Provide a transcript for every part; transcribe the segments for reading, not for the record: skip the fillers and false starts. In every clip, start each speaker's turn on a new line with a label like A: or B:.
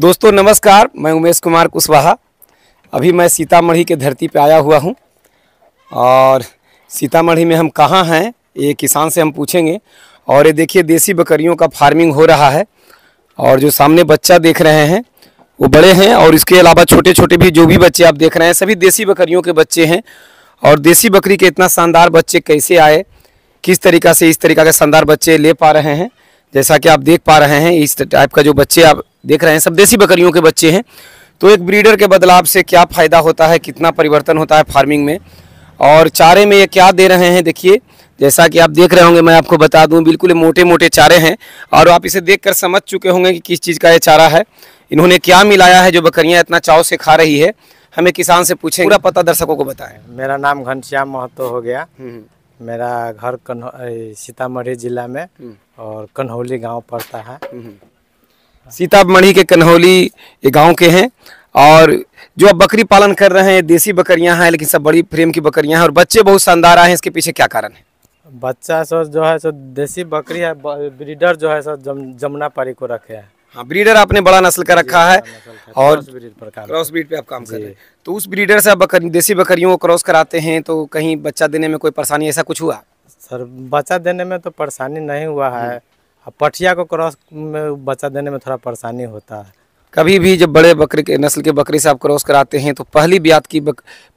A: दोस्तों नमस्कार, मैं उमेश कुमार कुशवाहा। अभी मैं सीतामढ़ी के धरती पे आया हुआ हूं और सीतामढ़ी में हम कहां हैं ये किसान से हम पूछेंगे। और ये देखिए देसी बकरियों का फार्मिंग हो रहा है और जो सामने बच्चा देख रहे हैं वो बड़े हैं और इसके अलावा छोटे छोटे भी जो भी बच्चे आप देख रहे हैं सभी देसी बकरियों के बच्चे हैं। और देसी बकरी के इतना शानदार बच्चे कैसे आए, किस तरीक़ा से इस तरीक़ा के शानदार बच्चे ले पा रहे हैं, जैसा कि आप देख पा रहे हैं इस टाइप का जो बच्चे आप देख रहे हैं सब देसी बकरियों के बच्चे हैं। तो एक ब्रीडर के बदलाव से क्या फ़ायदा होता है, कितना परिवर्तन होता है फार्मिंग में और चारे में ये क्या दे रहे हैं। देखिए जैसा कि आप देख रहे होंगे, मैं आपको बता दूं बिल्कुल मोटे मोटे चारे हैं और आप इसे देखकर समझ चुके होंगे कि किस चीज़ का ये चारा है, इन्होंने क्या मिलाया है जो बकरियां इतना चाव से खा रही है। हमें किसान से पूछेंगे, पूरा पता दर्शकों को बताएं।
B: मेरा नाम घनश्याम महतो हो गया। मेरा घर सीतामढ़ी जिला में और कन्हौली गांव पड़ता है।
A: सीतामढ़ी के कन्हौली ये गांव के हैं और जो अब बकरी पालन कर रहे हैं देसी बकरियां हैं, लेकिन सब बड़ी फ्रेम की बकरियां हैं और बच्चे बहुत शानदार आए हैं। इसके पीछे क्या कारण है?
B: बच्चा सो जो है सो देसी बकरी है, ब्रीडर जो है सो जमुनापारी को रखे है।
A: हाँ, ब्रीडर आपने बड़ा नस्ल का रखा है और
B: क्रॉस
A: ब्रीड पे आप काम कर रहे हैं। तो उस ब्रीडर से आप देसी बकरियों को क्रॉस कराते हैं तो कहीं बच्चा देने में कोई परेशानी ऐसा कुछ हुआ?
B: सर बच्चा देने में तो परेशानी नहीं हुआ है। पठिया को क्रॉस में बच्चा देने में थोड़ा परेशानी होता है।
A: कभी भी जब बड़े बकरी के नस्ल के बकरी से आप क्रॉस कराते हैं तो पहली ब्यात की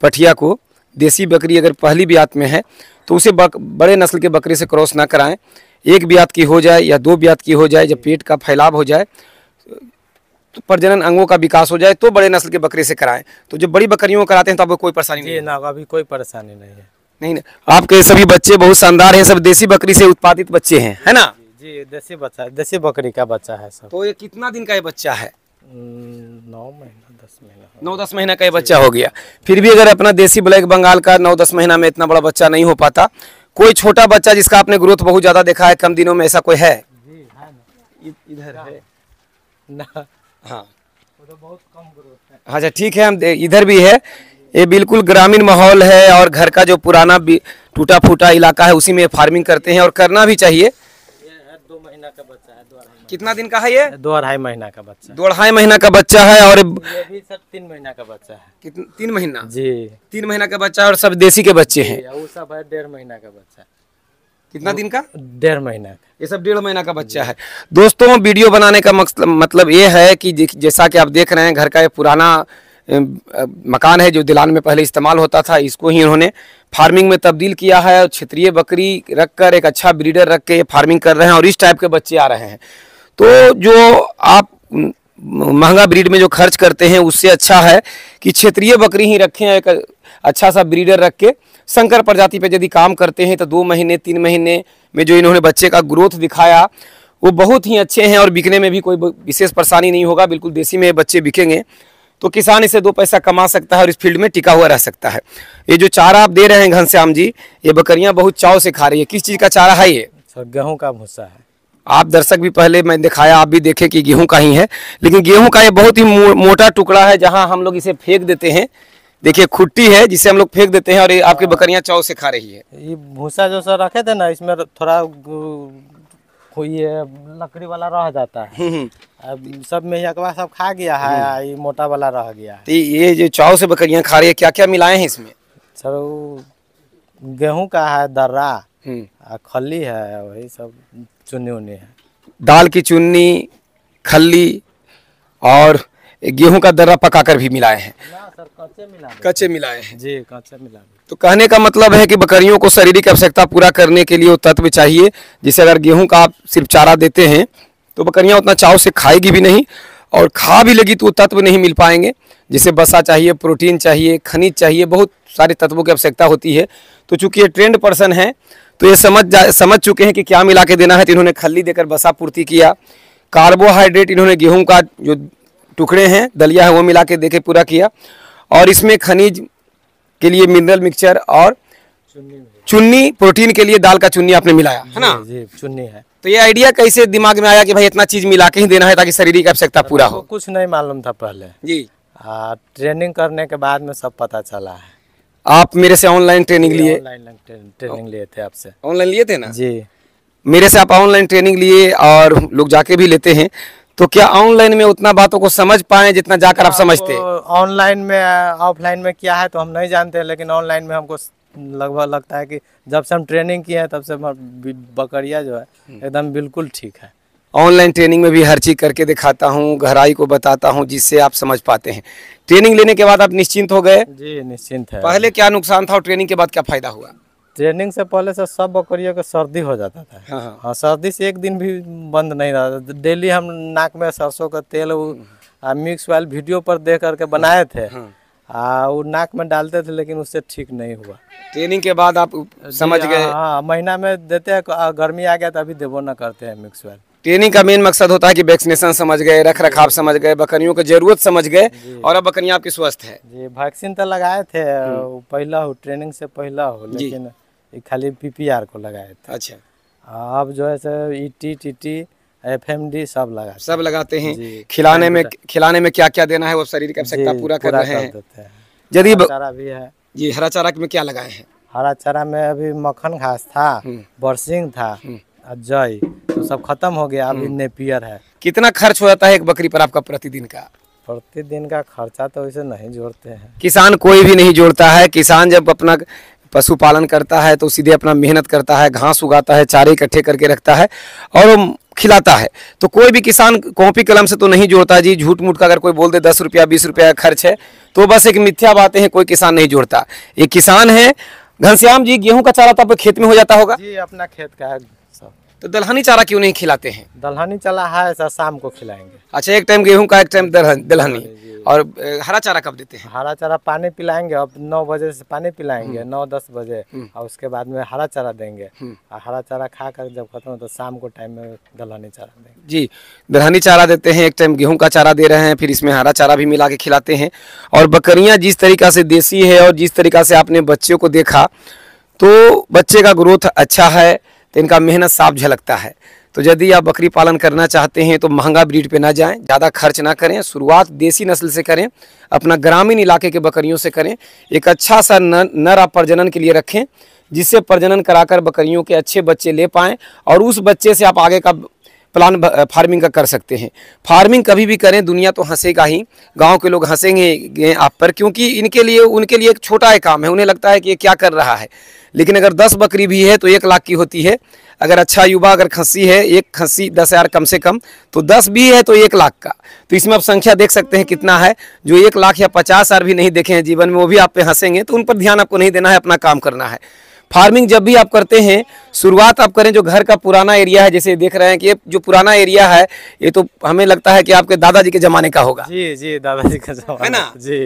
A: पठिया को, देसी बकरी अगर पहली ब्यात में है तो उसे बड़े नस्ल के बकरी से क्रॉस ना कराएं। एक ब्यात की हो जाए या दो ब्यात की हो जाए, जब पेट का फैलाव हो जाए तो प्रजनन अंगों का विकास हो जाए तो बड़े नस्ल के बकरी से कराएं। तो जब बड़ी बकरियों को कराते हैं तो आपको कोई परेशानी नहीं है?
B: ना, अभी कोई परेशानी नहीं है।
A: नहीं, आपके सभी बच्चे बहुत शानदार हैं, सब देसी बकरी से उत्पादित बच्चे हैं, है ना?
B: जी देसी बच्चा, देसी बकरी का बच्चा है सब।
A: तो ये कितना दिन का ये बच्चा है?
B: 9 महीना 10 महीना
A: 9-10 महीना का ये बच्चा हो गया। फिर भी अगर अपना देसी ब्लैक बंगाल का 9-10 महीना में इतना बड़ा बच्चा नहीं हो पाता, कोई छोटा बच्चा जिसका आपने ग्रोथ बहुत ज्यादा देखा है कम दिनों में, ऐसा कोई है?
B: जी है ना,
A: इधर है
B: ना।
A: हाँ
B: वो तो बहुत कम ग्रोथ है।
A: अच्छा ठीक है, हम इधर भी है। ये बिल्कुल ग्रामीण माहौल है और घर का जो पुराना टूटा फूटा इलाका है उसी में फार्मिंग करते हैं और करना भी चाहिए।
B: ये है 2 महीना का बच्चा है। 2-2.5
A: कितना दिन का है ये?
B: 2-2.5 महीना का बच्चा।
A: 2-2.5 महीना का बच्चा है और
B: ये भी सर 3 महीना का बच्चा है।
A: कितना? 3 महीना?
B: जी
A: 3 महीना का बच्चा है और सब देसी के बच्चे हैं।
B: वो सब है 1.5 महीना का बच्चा।
A: कितना दिन का?
B: 1.5 महीना का।
A: ये सब 1.5 महीना का बच्चा है। दोस्तों वीडियो बनाने का मतलब ये है कि जैसा कि आप देख रहे हैं घर का ये पुराना मकान है जो दिलान में पहले इस्तेमाल होता था, इसको ही इन्होंने फार्मिंग में तब्दील किया है और क्षेत्रीय बकरी रखकर एक अच्छा ब्रीडर रख के फार्मिंग कर रहे हैं और इस टाइप के बच्चे आ रहे हैं। तो जो आप महंगा ब्रीड में जो खर्च करते हैं उससे अच्छा है कि क्षेत्रीय बकरी ही रखें, एक अच्छा सा ब्रीडर रख के संकर प्रजाति पे यदि काम करते हैं तो 2 महीने 3 महीने में जो इन्होंने बच्चे का ग्रोथ दिखाया वो बहुत ही अच्छे हैं और बिकने में भी कोई विशेष परेशानी नहीं होगा। बिल्कुल देसी में बच्चे बिकेंगे तो किसान इसे 2 पैसा कमा सकता है और इस फील्ड में टिका हुआ रह सकता है। ये जो चारा आप दे रहे हैं घनश्याम जी, ये बकरियां बहुत चाव से खा रही है। किस चीज़ का चारा है ये?
B: सर गेहूं का भूसा है।
A: आप दर्शक भी पहले मैं दिखाया, आप भी देखे कि गेहूं का ही है, लेकिन गेहूं का ये बहुत ही मोटा टुकड़ा है जहां हम लोग इसे फेंक देते हैं। देखिए खुट्टी है जिसे हम लोग फेंक देते हैं और ये आपकी बकरियां चाव से खा रही है।
B: ये भूसा जो सर रखे थे ना, इसमें थोड़ा ये लकड़ी वाला रह जाता है। अब सब में यकवा सब खा गया है, ये मोटा वाला रह गया है।
A: तो ये जो चाव से बकरियां खा रही है क्या क्या मिलाए हैं इसमें?
B: सर वो गेहूं का है, दर्रा, खल्ली है, वही सब चुन्नी उन्नी है।
A: दाल की चुन्नी, खल्ली और गेहूं का दर्रा पकाकर भी मिलाए हैं?
B: ना सर
A: कच्चे मिलाए हैं।
B: जी कच्चे मिला।
A: तो कहने का मतलब है कि बकरियों को शारीरिक आवश्यकता पूरा करने के लिए वो तत्व चाहिए, जिसे अगर गेहूं का आप सिर्फ चारा देते हैं तो बकरियां उतना चाव से खाएगी भी नहीं और खा भी लगी तो वो तत्व नहीं मिल पाएंगे। जिसे वसा चाहिए, प्रोटीन चाहिए, खनिज चाहिए, बहुत सारे तत्वों की आवश्यकता होती है। तो चूंकि ये ट्रेंड पर्सन है तो ये समझ चुके हैं कि क्या मिला के देना है, तो इन्होंने खल्ली देकर वसा पूर्ति किया। कार्बोहाइड्रेट इन्होंने गेहूँ का जो टुकड़े हैं, दलिया है, वो मिला के देके पूरा किया और इसमें खनिज के लिए मिनरल मिक्सचर और चुन्नी, प्रोटीन के लिए दाल का चुन्नी आपने मिलाया है ना?
B: जी चुन्नी है।
A: तो ये आइडिया कैसे दिमाग में आया कि भाई इतना चीज मिला के ही देना है ताकि शारीरिक आवश्यकता पूरा हो?
B: कुछ नहीं मालूम था पहले
A: जी।
B: ट्रेनिंग करने के बाद में सब पता चला है।
A: आप मेरे से ऑनलाइन ट्रेनिंग लिए?
B: ऑनलाइन ट्रेनिंग लिए थे आपसे।
A: ऑनलाइन लिए थे ना?
B: जी।
A: मेरे से आप ऑनलाइन ट्रेनिंग लिए और लोग जाके भी लेते हैं। तो क्या ऑनलाइन में उतना बातों को समझ पाए जितना जाकर आप समझते हैं?
B: ऑनलाइन में ऑफलाइन में क्या है तो हम नहीं जानते, लेकिन ऑनलाइन में हमको लगभग लगता है कि जब से हम ट्रेनिंग किए हैं तब से बकरियाँ जो है एकदम बिल्कुल ठीक है।
A: ऑनलाइन ट्रेनिंग में भी हर चीज़ करके दिखाता हूँ, गहराई को बताता हूँ, जिससे आप समझ पाते हैं। ट्रेनिंग लेने के बाद आप निश्चिंत हो गए?
B: जी निश्चिंत है।
A: पहले क्या नुकसान था और ट्रेनिंग के बाद क्या फायदा हुआ?
B: ट्रेनिंग से पहले से सब बकरियों को सर्दी हो जाता था।
A: हाँ।
B: हाँ, सर्दी से एक दिन भी बंद नहीं रहा। डेली हम नाक में सरसों का तेल मिक्स ऑयल वीडियो पर देख करके बनाए थे। वो नाक में डालते थे, लेकिन उससे ठीक नहीं हुआ।
A: ट्रेनिंग के बाद आप समझ गए?
B: हाँ, महीना में देते हैं, गर्मी आ गया तो अभी देवो न करते हैं मिक्स ऑयल।
A: ट्रेनिंग का मेन मकसद होता है कि वैक्सीनेशन समझ गए, रख रखाव समझ गए, बकरियों की जरूरत समझ गए, और अब बकरियां आपकी स्वस्थ है।
B: जी, वैक्सीन तो लगाए थे पहला हो, ट्रेनिंग से पहला हो, लेकिन खाली PPR को लगाए थे।
A: अच्छा।
B: अब जो है सर ET TT FMD सब
A: लगाते हैं। खिलाने में क्या क्या देना है वो शरीर की आवश्यकता पूरा कर रहे हैं। यदि
B: चारा भी है
A: जी, हरा चारा में क्या लगाए हैं?
B: हरा चारा में अभी मक्खन घास था, बरसिंग था, जई, तो सब खत्म हो गया। अभी नेपियर है।
A: कितना खर्च हो जाता है एक बकरी पर आपका प्रतिदिन का?
B: प्रतिदिन का खर्चा तो वैसे नहीं जोड़ते हैं।
A: किसान कोई भी नहीं जोड़ता है। किसान जब अपना पशुपालन करता है तो सीधे अपना मेहनत करता है, घास उगाता है, चारे इकट्ठे करके रखता है और वो खिलाता है। तो कोई भी किसान कॉपी कलम से तो नहीं जोड़ता जी। झूठ मूठ का अगर कोई बोल दे 10 रुपया 20 रुपया खर्च है तो बस एक मिथ्या बातें हैं, कोई किसान नहीं जोड़ता। एक किसान है घनश्याम जी, गेहूं का चारा तो आपके खेत में हो जाता होगा?
B: जी, अपना खेत का है सब।
A: तो दलहनी चारा क्यों नहीं खिलाते हैं?
B: दलहनी चला है, ऐसा शाम को खिलाएंगे।
A: अच्छा, एक टाइम गेहूं का, एक टाइम दलहनी। और हरा चारा कब देते हैं?
B: हरा चारा पानी पिलाएंगे। अब 9 बजे से पानी पिलाएंगे, 9-10 बजे, और उसके बाद में हरा चारा देंगे। और हरा चारा खा कर जब खत्म हो तो शाम को टाइम में दलहनी चारा देंगे।
A: जी, दलहनी चारा देते हैं, एक टाइम गेहूं का चारा दे रहे हैं, फिर इसमें हरा चारा भी मिला के खिलाते हैं। और बकरियां जिस तरीक़ा से देसी है और जिस तरीक़ा से आपने बच्चों को देखा, तो बच्चे का ग्रोथ अच्छा है, तो इनका मेहनत साफ झलकता है। तो यदि आप बकरी पालन करना चाहते हैं तो महंगा ब्रीड पे ना जाएं, ज़्यादा खर्च ना करें, शुरुआत देसी नस्ल से करें, अपना ग्रामीण इलाके के बकरियों से करें। एक अच्छा सा नर आप प्रजनन के लिए रखें, जिससे प्रजनन कराकर बकरियों के अच्छे बच्चे ले पाएँ, और उस बच्चे से आप आगे का प्लान फार्मिंग का कर सकते हैं। फार्मिंग कभी भी करें, दुनिया तो हंसेगा ही, गांव के लोग हंसेंगे आप पर, क्योंकि उनके लिए एक छोटा है काम है। उन्हें लगता है कि ये क्या कर रहा है, लेकिन अगर 10 बकरी भी है तो 1 लाख की होती है। अगर अच्छा युवा अगर खस्सी है, एक खस्सी 10,000 कम से कम, तो 10 भी है तो 1 लाख का। तो इसमें आप संख्या देख सकते हैं कितना है। जो 1 लाख या 50,000 भी नहीं देखे हैं जीवन में, वो भी आप पे हंसेंगे। तो उन पर ध्यान आपको नहीं देना है, अपना काम करना है। फार्मिंग जब भी आप करते हैं, शुरुआत आप करें जो घर का पुराना एरिया है, जैसे देख रहे हैं कि ये जो पुराना एरिया है, ये तो हमें लगता है कि आपके दादाजी के ज़माने का होगा।
B: जी, दादाजी का ज़माना
A: है ना?
B: जी,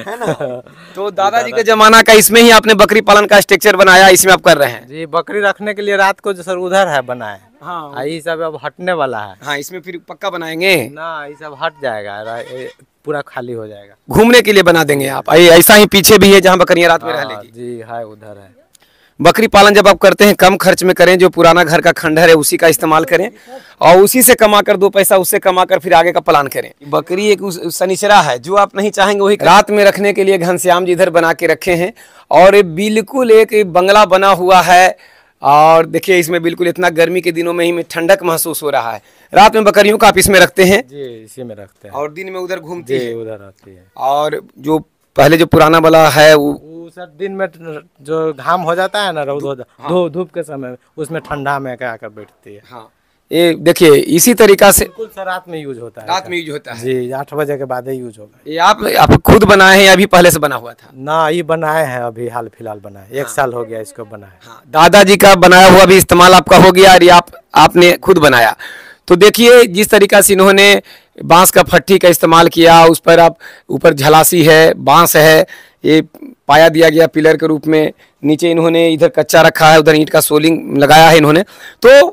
A: है ना? तो दादाजी के ज़माना का इसमें ही आपने बकरी पालन का स्ट्रक्चर बनाया, इसमें आप कर रहे हैं?
B: जी, बकरी रखने के लिए रात को जो सर उधर है बनाए।
A: हाँ,
B: ये सब अब हटने वाला है।
A: हाँ, इसमें फिर पक्का बनाएंगे
B: ना, ये सब हट जाएगा, पूरा खाली हो जाएगा।
A: घूमने के लिए बना देंगे आप। ऐसा ही पीछे भी है जहाँ बकरियां रात में रह लेगी।
B: जी है, उधर है।
A: बकरी पालन जब आप करते हैं कम खर्च में करें, जो पुराना घर का खंडहर है उसी का इस्तेमाल करें, और उसी से कमाकर 2 पैसा उससे कमाकर फिर आगे का प्लान करें। बकरी एक सनिचरा है, जो आप नहीं चाहेंगे वही रात में रखने के लिए घनश्याम जी इधर बना के रखे हैं। और बिल्कुल एक बंगला बना हुआ है, और देखिए इसमें बिल्कुल इतना गर्मी के दिनों में ही ठंडक महसूस हो रहा है। रात में बकरियों का आप इसमें रखते हैं?
B: जी, इसी में रखते हैं।
A: और दिन में उधर घूमती है?
B: उधर आती है।
A: और जो पहले जो पुराना वाला है वो
B: सर दिन में जो घाम हो जाता है ना, धूप के समय, उसमें ठंडा में आकर बैठती है।
A: हाँ, ये देखिए इसी तरीका से
B: बिल्कुल सर रात में यूज होता है।
A: रात में यूज होता है
B: जी, 8 बजे के बाद ही यूज होगा।
A: ये आप खुद बनाए हैं या अभी पहले से बना हुआ था?
B: ना, ये बनाए हैं, अभी हाल फिलहाल बनाए। 1 साल हो गया इसको बनाए।
A: हाँ, दादाजी का बनाया हुआ भी इस्तेमाल आपका हो गया, और ये आपने खुद बनाया। तो देखिए जिस तरीका से इन्होंने बांस का फट्टी का इस्तेमाल किया, उस पर आप ऊपर झलासी है, बांस है, ये पाया दिया गया पिलर के रूप में, नीचे इन्होंने इधर कच्चा रखा है, उधर ईंट का सोलिंग लगाया है इन्होंने। तो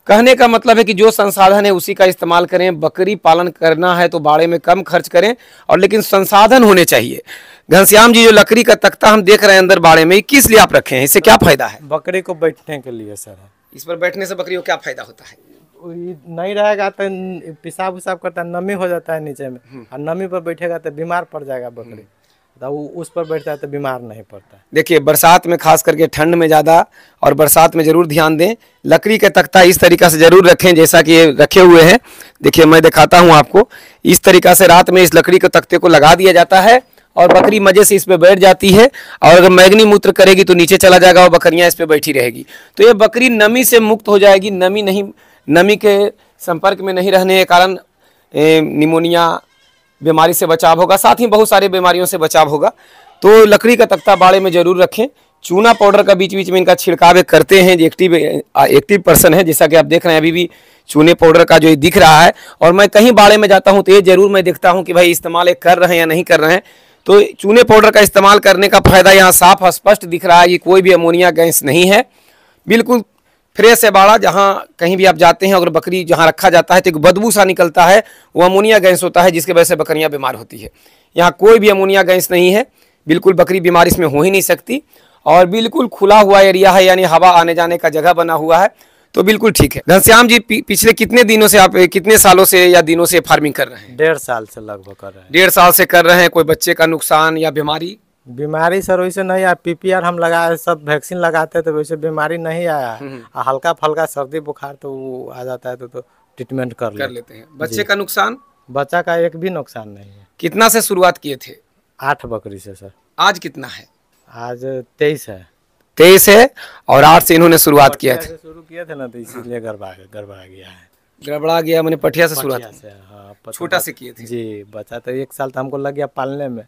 A: कहने का मतलब है कि जो संसाधन है उसी का इस्तेमाल करें। बकरी पालन करना है तो बाड़े में कम खर्च करें, और लेकिन संसाधन होने चाहिए। घनश्याम जी, जो लकड़ी का तख्ता हम देख रहे हैं अंदर बाड़े में, किस लिए आप रखे हैं? इससे क्या फायदा है?
B: बकरी को बैठने के लिए सर।
A: इस पर बैठने से बकरी को क्या फायदा होता है?
B: नहीं रहेगा तो पेशाब उसाब करता है, नमी हो जाता है नीचे में, और नमी पर बैठेगा तो बीमार पड़ जाएगा बकरी। तो वो उस पर बैठता है तो बीमार नहीं पड़ता है।
A: देखिए बरसात में खास करके ठंड में ज़्यादा और बरसात में ज़रूर ध्यान दें। लकड़ी का तख्ता इस तरीक़ा से ज़रूर रखें जैसा कि ये रखे हुए हैं। देखिए मैं दिखाता हूँ आपको। इस तरीक़ा से रात में इस लकड़ी के तख्ते को लगा दिया जाता है और बकरी मज़े से इस पर बैठ जाती है। और अगर मैगनी मूत्र करेगी तो नीचे चला जाएगा और बकरियाँ इस पर बैठी रहेगी। तो ये बकरी नमी से मुक्त हो जाएगी। नमी के संपर्क में नहीं रहने के कारण निमोनिया बीमारी से बचाव होगा, साथ ही बहुत सारी बीमारियों से बचाव होगा। तो लकड़ी का तख्ता बाड़े में ज़रूर रखें। चूना पाउडर का बीच बीच में इनका छिड़काव करते हैं। जो एक्टिव पर्सन है, जैसा कि आप देख रहे हैं अभी भी चूने पाउडर का जो दिख रहा है। और मैं कहीं बाड़े में जाता हूं तो ये जरूर मैं देखता हूं कि भाई इस्तेमाल कर रहे हैं या नहीं कर रहे हैं। तो चूने पाउडर का इस्तेमाल करने का फायदा यहाँ साफ स्पष्ट दिख रहा है कि कोई भी अमोनिया गैस नहीं है, बिल्कुल फ्रेश है बाड़ा। जहाँ कहीं भी आप जाते हैं अगर बकरी जहाँ रखा जाता है तो एक बदबू सा निकलता है, वो अमोनिया गैस होता है, जिसकी वजह से बकरियाँ बीमार होती है। यहाँ कोई भी अमोनिया गैस नहीं है, बिल्कुल बकरी बीमार इसमें हो ही नहीं सकती। और बिल्कुल खुला हुआ एरिया है, यानी हवा आने जाने का जगह बना हुआ है, तो बिल्कुल ठीक है। घनश्याम जी पिछले कितने दिनों से आप कितने सालों से या दिनों से फार्मिंग कर रहे हैं?
B: 1.5 साल से लगभग कर रहे हैं।
A: 1.5 साल से कर रहे हैं। कोई बच्चे का नुकसान या बीमारी?
B: बीमारी सर वैसे नहीं आया। पीपीआर हम लगाए, सब वैक्सीन लगाते तो वैसे बीमारी नहीं आया। हल्का फल्का सर्दी बुखार तो वो आ जाता है तो ट्रीटमेंट कर
A: लेते हैं। बच्चे का नुकसान?
B: बच्चा का एक भी नुकसान नहीं है।
A: कितना से शुरुआत किए थे?
B: 8 बकरी से सर।
A: आज कितना है?
B: आज 23 है।
A: 23 है और 8 से इन्होंने शुरुआत किया था।
B: शुरू किए थे ना, तो इसीलिए गड़बड़ा गया है।
A: गड़बड़ा गया मैंने पठिया से शुरुआत
B: से। हाँ,
A: छोटा से किए थे
B: जी। बच्चा तो 1 साल तो हमको लग गया पालने में।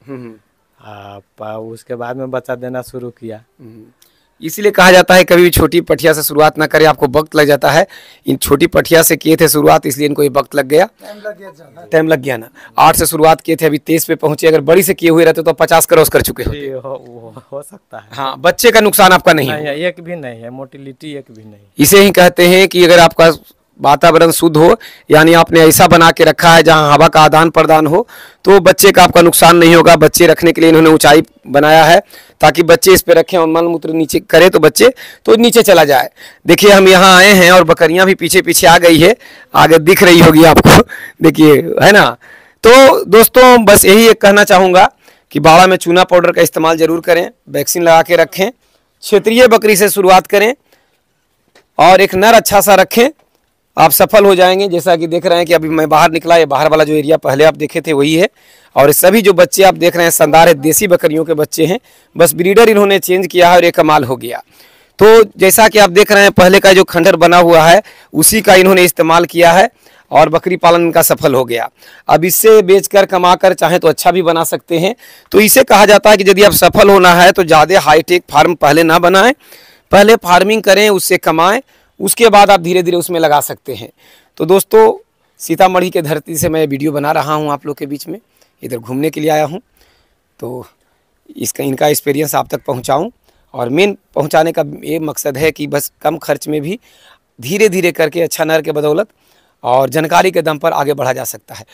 B: उसके बाद में बच्चा देना शुरू किया।
A: इसीलिए कहा जाता है कभी भी छोटी पठिया से शुरुआत ना करें, आपको वक्त लग जाता है। इन छोटी पठिया से किए थे शुरुआत, इसलिए इनको ये वक्त लग गया, टाइम लग गया ना। 8 से शुरुआत किए थे, अभी 23 पे पहुंचे। अगर बड़ी से किए हुए रहते तो 50 क्रॉस कर चुके होते।
B: हो सकता है।
A: हाँ, बच्चे का नुकसान आपका नहीं
B: है, एक भी नहीं है, मोटिलिटी एक भी नहीं।
A: इसे ही कहते हैं कि अगर आपका वातावरण शुद्ध हो, यानी आपने ऐसा बना के रखा है जहां हवा का आदान प्रदान हो, तो बच्चे का आपका नुकसान नहीं होगा। बच्चे रखने के लिए इन्होंने ऊंचाई बनाया है ताकि बच्चे इस पे रखें और मल मूत्र नीचे करे तो बच्चे तो नीचे चला जाए। देखिए हम यहाँ आए हैं और बकरियां भी पीछे पीछे आ गई है, आगे दिख रही होगी आपको, देखिए है ना। तो दोस्तों बस यही एक कहना चाहूँगा कि बाड़ा में चूना पाउडर का इस्तेमाल जरूर करें, वैक्सीन लगा के रखें, क्षेत्रीय बकरी से शुरुआत करें और एक नर अच्छा सा रखें, आप सफल हो जाएंगे। जैसा कि देख रहे हैं कि अभी मैं बाहर निकला, ये बाहर वाला जो एरिया पहले आप देखे थे वही है। और सभी जो बच्चे आप देख रहे हैं शानदार है, देसी बकरियों के बच्चे हैं, बस ब्रीडर इन्होंने चेंज किया है और ये कमाल हो गया। तो जैसा कि आप देख रहे हैं पहले का जो खंडर बना हुआ है उसी का इन्होंने इस्तेमाल किया है और बकरी पालन इनका सफल हो गया। अब इससे बेचकर कमाकर चाहे तो अच्छा भी बना सकते हैं। तो इसे कहा जाता है कि यदि आप सफल होना है तो ज़्यादा हाईटेक फार्म पहले ना बनाएं, पहले फार्मिंग करें, उससे कमाएं, उसके बाद आप धीरे धीरे उसमें लगा सकते हैं। तो दोस्तों सीतामढ़ी के धरती से मैं वीडियो बना रहा हूं आप लोग के बीच में, इधर घूमने के लिए आया हूं, तो इनका एक्सपीरियंस आप तक पहुंचाऊं। और मेन पहुंचाने का ये मकसद है कि बस कम खर्च में भी धीरे धीरे करके अच्छा नर के बदौलत और जानकारी के दम पर आगे बढ़ा जा सकता है।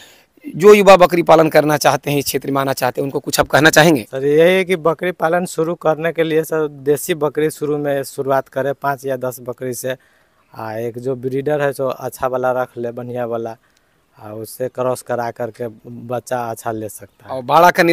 A: जो युवा बकरी पालन करना चाहते हैं, इस क्षेत्र में आना चाहते हैं, उनको कुछ आप कहना चाहेंगे?
B: सर यही है कि बकरी पालन शुरू करने के लिए सर देसी बकरी शुरुआत करें 5 या 10 बकरी से। एक जो ब्रीडर है जो अच्छा वाला रख ले, बढ़िया वाला, उससे क्रॉस करा करके बच्चा अच्छा ले सकता है।
A: और बाड़ा का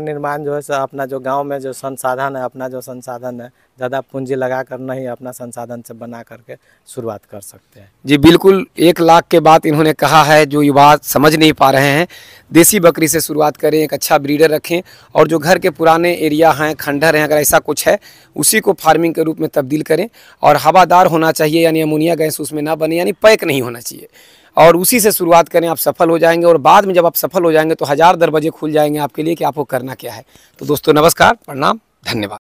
A: निर्माण
B: जो है सर अपना जो गांव में जो संसाधन है, अपना जो संसाधन है, ज़्यादा पूंजी लगा कर नहीं, अपना संसाधन से बना करके शुरुआत कर सकते हैं।
A: जी बिल्कुल, 1 लाख के बात इन्होंने कहा है, जो युवा समझ नहीं पा रहे हैं। देसी बकरी से शुरुआत करें, एक अच्छा ब्रीडर रखें और जो घर के पुराने एरिया हैं, खंडर हैं, अगर ऐसा कुछ है उसी को फार्मिंग के रूप में तब्दील करें। और हवादार होना चाहिए, यानी अमोनिया गैस उसमें ना बने, यानी पैक नहीं होना चाहिए, और उसी से शुरुआत करें, आप सफल हो जाएंगे। और बाद में जब आप सफल हो जाएंगे तो 1000 दरवाजे खुल जाएंगे आपके लिए कि आपको करना क्या है। तो दोस्तों नमस्कार, प्रणाम, धन्यवाद।